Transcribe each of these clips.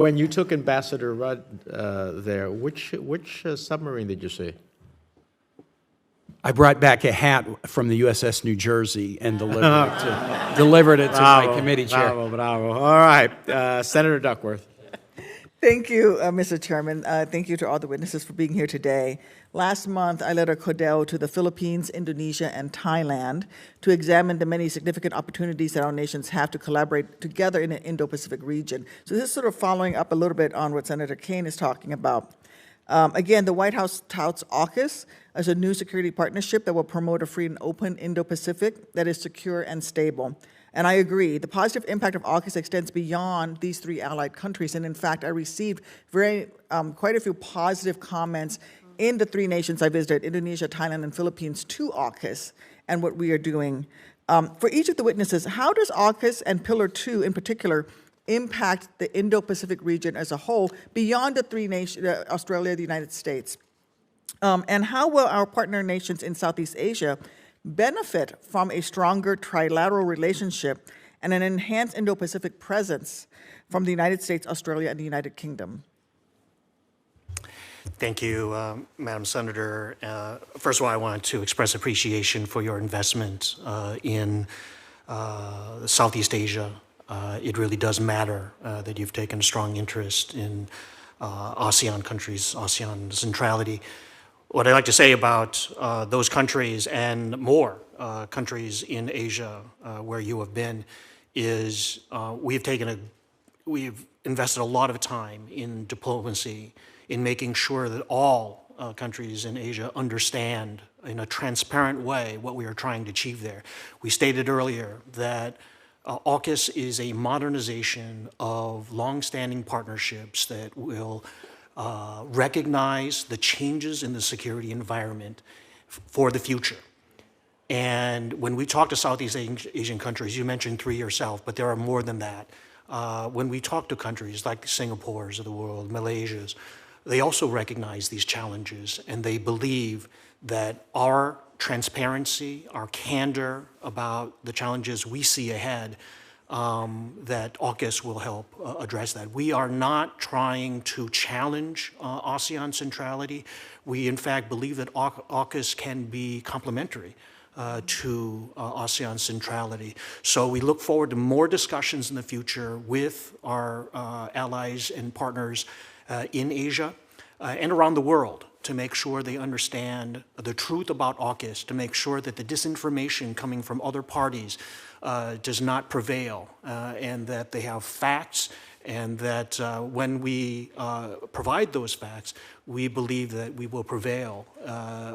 When you took Ambassador Rudd there, which submarine did you see? I brought back a hat from the USS New Jersey and delivered it to my committee chair. Bravo. All right, Senator Duckworth. Thank you, Mr. Chairman. Thank you to all the witnesses for being here today. Last month, I led a CODEL to the Philippines, Indonesia, and Thailand to examine the many significant opportunities that our nations have to collaborate together in the Indo-Pacific region. So this is sort of following up a little bit on what Senator Kaine is talking about. Again, the White House touts AUKUS as a new security partnership that will promote a free and open Indo-Pacific that is secure and stable. And I agree, the positive impact of AUKUS extends beyond these three allied countries. And in fact, I received quite a few positive comments in the three nations I visited, Indonesia, Thailand, and Philippines, to AUKUS and what we are doing. For each of the witnesses, how does AUKUS and Pillar 2 in particular impact the Indo-Pacific region as a whole beyond the three nations, Australia, the United States? And how will our partner nations in Southeast Asia benefit from a stronger trilateral relationship and an enhanced Indo-Pacific presence from the United States, Australia, and the United Kingdom? Thank you, Madam Senator. First of all, I want to express appreciation for your investment in Southeast Asia. It really does matter that you've taken a strong interest in ASEAN countries, ASEAN centrality. What I'd like to say about those countries and more countries in Asia where you have been is we've invested a lot of time in diplomacy, in making sure that all countries in Asia understand in a transparent way what we are trying to achieve there. We stated earlier that AUKUS is a modernization of long-standing partnerships that will recognize the changes in the security environment for the future. And when we talk to Southeast Asian countries, you mentioned three yourself, but there are more than that. When we talk to countries like the Singapores of the world, Malaysias, they also recognize these challenges, and they believe that our transparency, our candor about the challenges we see ahead, that AUKUS will help address that. We are not trying to challenge ASEAN centrality. We, in fact, believe that AUKUS can be complementary to ASEAN centrality. So we look forward to more discussions in the future with our allies and partners in Asia and around the world to make sure they understand the truth about AUKUS, to make sure that the disinformation coming from other parties does not prevail, and that they have facts, and that when we provide those facts, we believe that we will prevail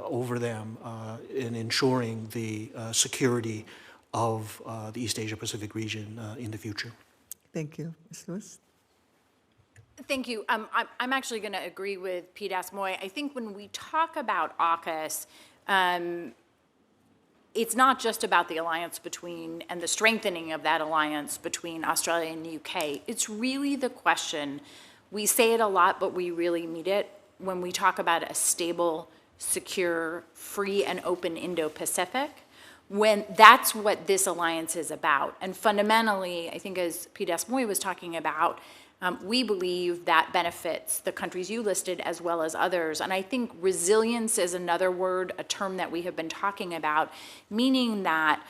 over them in ensuring the security of the East Asia Pacific region in the future. Thank you. Ms. Lewis? Thank you. I'm actually going to agree with Pete Asmoy. I think when we talk about AUKUS, it's not just about the alliance between and the strengthening of that alliance between Australia and the UK. It's really the question, we say it a lot, but we really mean it when we talk about a stable, secure, free, and open Indo-Pacific. When that's what this alliance is about. And fundamentally, I think as Pete Asmoy was talking about, we believe that benefits the countries you listed as well as others. And I think resilience is another word, a term that we have been talking about, meaning that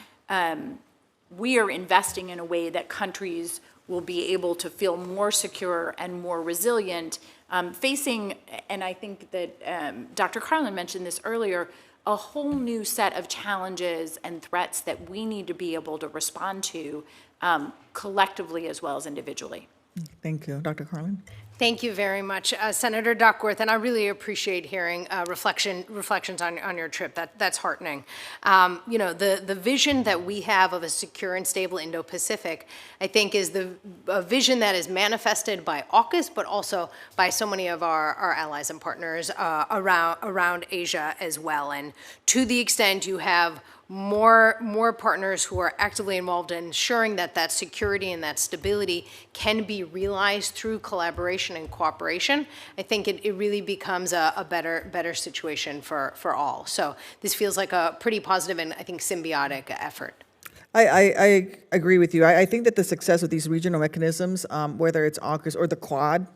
we are investing in a way that countries will be able to feel more secure and more resilient, facing, and I think that Dr. Carlin mentioned this earlier, a whole new set of challenges and threats that we need to be able to respond to collectively as well as individually. Thank you. Dr. Carlin? Thank you very much, Senator Duckworth, and I really appreciate hearing reflections on your trip. That's heartening. You know, the vision that we have of a secure and stable Indo-Pacific, I think, is a vision that is manifested by AUKUS, but also by so many of our allies and partners around Asia as well. And to the extent you have more partners who are actively involved in ensuring that that security and that stability can be realized through collaboration and cooperation, I think it really becomes a better situation for all. So this feels like a pretty positive and I think symbiotic effort. I agree with you. I think that the success of these regional mechanisms, whether it's AUKUS or the Quad,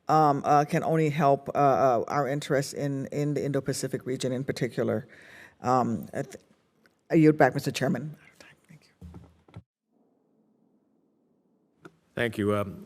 can only help our interests in the Indo-Pacific region in particular. I yield back, Mr. Chairman. Thank you.